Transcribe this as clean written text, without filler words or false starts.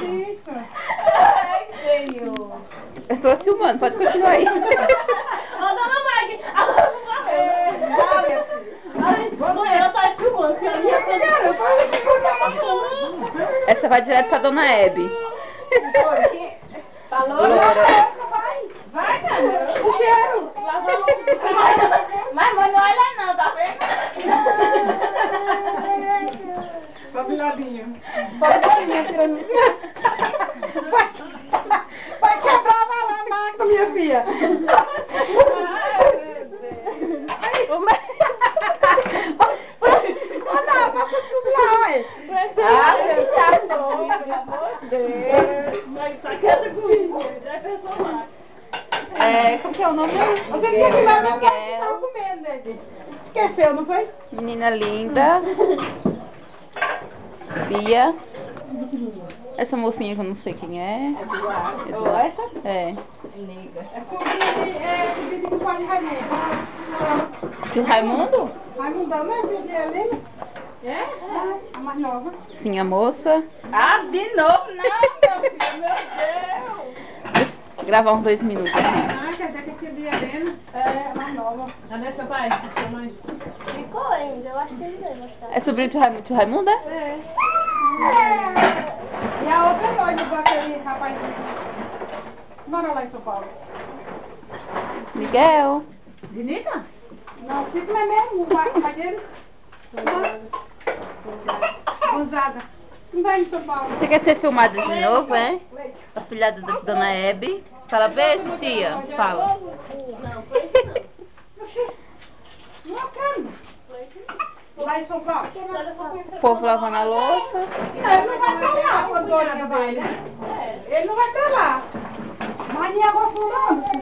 Isso. Ai, Senhor. Eu tô filmando, pode continuar aí. Ó, dona Maggie. A dona Maggie. Mãe, ela tá filmando. Essa vai direto pra dona Hebe. Falou? Loura. Vai, cara. O cheiro. Mas mãe, não olha não, tá vendo? Fabiladinho. Fabiladinha, tirando. Vai quebrar a máquina, minha filha. Olha lá, passa tudo lá, ué. Ah, meu cachorro, pelo amor de Deus. Mas tá quieto comigo, já pensou mais. Como que é o nome dele? Você tinha que levar meu pai que Miguel. tava comendo, né? Esqueceu, não foi? Menina linda. Bia. Essa mocinha que eu não sei quem é. Essa? É. Nega. É filho do pai de Raimundo. Tio Raimundo? Raimundão, não é filho dele, né? É? A mais nova. Sim, a moça. Ah, de novo? Não, meu filho, meu Deus. Deixa eu gravar uns 2 minutos aqui. Ah, quer dizer que aquele dia Helena é a mais nova. Cadê seu pai? Sua mãe? Ficou ainda, eu acho que ele vai gostar. É sobrinho do Tio Raimundo, é? É. E a outra é noiva com aquele rapazinho. Mora lá em São Paulo. Miguel. Denita? Não, fica não é mesmo, o pai dele. Gonzaga. Não vai em São Paulo. Você quer ser filmada de novo, é? A filhada da dona Hebe. Fala, beijo, tia. Fala. Não, foi isso não. Não quero. Lá em São Paulo. O povo lavando a louça. Ele não vai estar lá quando o dele. Ele não vai estar lá. Mas em água fundando.